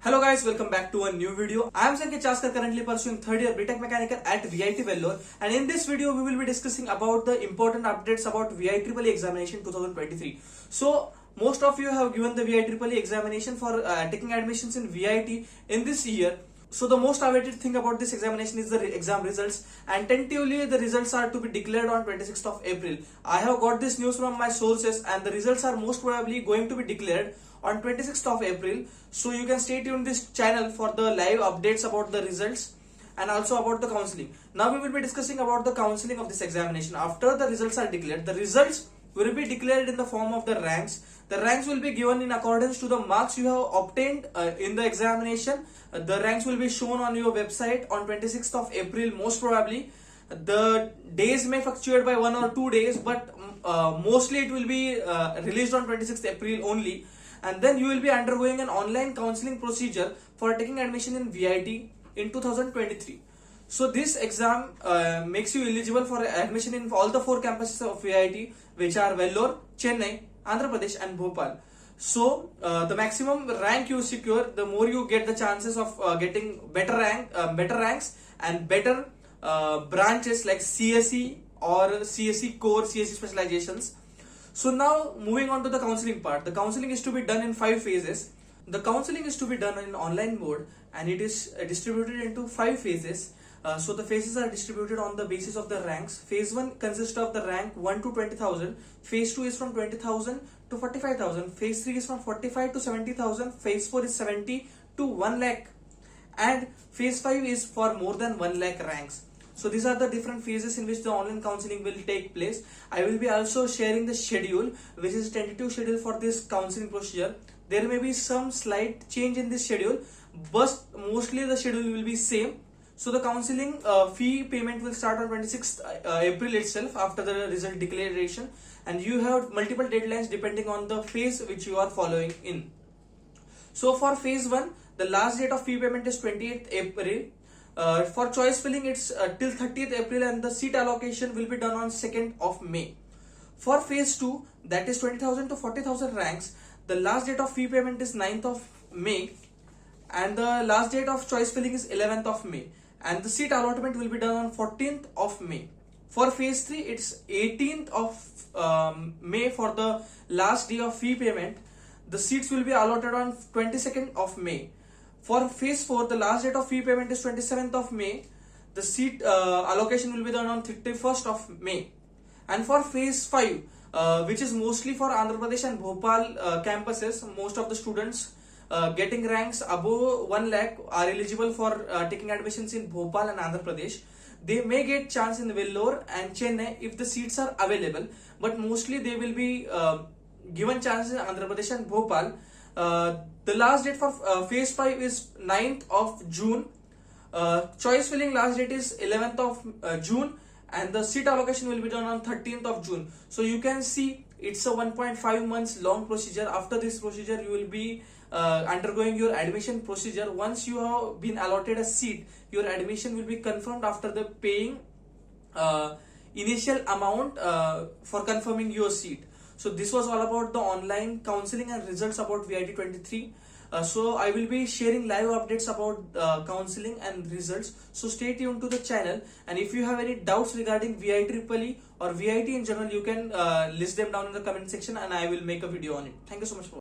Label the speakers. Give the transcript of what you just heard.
Speaker 1: Hello guys, welcome back to a new video. I am Sanket Chaskar, currently pursuing third year BTech Mechanical at VIT Vellore, and in this video we will be discussing about the important updates about VIEEE examination 2023. So most of you have given the VIEEE examination for taking admissions in VIT in this year. So the most awaited thing about this examination is the exam results, and tentatively the results are to be declared on 26th of April. I have got this news from my sources and the results are most probably going to be declared on 26th of April. So you can stay tuned this channel for the live updates about the results and also about the counseling. Now we will be discussing about the counseling of this examination. After the results are declared, the results will be declared in the form of the ranks. The ranks will be given in accordance to the marks you have obtained in the examination. The ranks will be shown on your website on 26th of April most probably. The days may fluctuate by 1 or 2 days, but mostly it will be released on 26th April only. And then you will be undergoing an online counseling procedure for taking admission in VIT in 2023. So this exam makes you eligible for admission in all the 4 campuses of VIT, which are Vellore, Chennai, Andhra Pradesh and Bhopal. So the maximum rank you secure, the more you get the chances of getting better ranks and better branches like CSE or CSE core, CSE specializations. So now moving on to the counseling part. The counseling is to be done in 5 phases. The counseling is to be done in online mode and it is distributed into 5 phases. So the phases are distributed on the basis of the ranks. Phase 1 consists of the rank 1 to 20,000. Phase 2 is from 20,000 to 45,000. Phase 3 is from 45 to 70,000. Phase 4 is 70 to 1 lakh. And phase 5 is for more than 1 lakh ranks. So these are the different phases in which the online counseling will take place. I will be also sharing the schedule, which is tentative schedule for this counseling procedure. There may be some slight change in this schedule, but mostly the schedule will be same. So the counseling fee payment will start on 26th April itself after the result declaration, and you have multiple deadlines depending on the phase which you are following in. So for phase 1, the last date of fee payment is 28th April. For choice filling, it's till 30th April, and the seat allocation will be done on 2nd of May. For phase 2, that is 20,000 to 40,000 ranks, the last date of fee payment is 9th of May, and the last date of choice filling is 11th of May, and the seat allotment will be done on 14th of May. For phase 3, it's 18th of May for the last day of fee payment. The seats will be allotted on 22nd of May. For phase 4, the last date of fee payment is 27th of May. The seat allocation will be done on 31st of May. And for phase 5, which is mostly for Andhra Pradesh and Bhopal campuses, most of the students getting ranks above 1 lakh are eligible for taking admissions in Bhopal and Andhra Pradesh. They may get chance in Vellore and Chennai if the seats are available, but mostly they will be given chances in Andhra Pradesh and Bhopal. The last date for phase 5 is 9th of June. Choice filling last date is 11th of June, and the seat allocation will be done on 13th of June. So you can see it's a 1.5 months long procedure. After this procedure, you will be undergoing your admission procedure. Once you have been allotted a seat, your admission will be confirmed after the paying initial amount for confirming your seat. So this was all about the online counseling and results about VIT 23. So I will be sharing live updates about counseling and results. So stay tuned to the channel, and if you have any doubts regarding VIEEE or VIT in general, you can list them down in the comment section and I will make a video on it. Thank you so much for watching.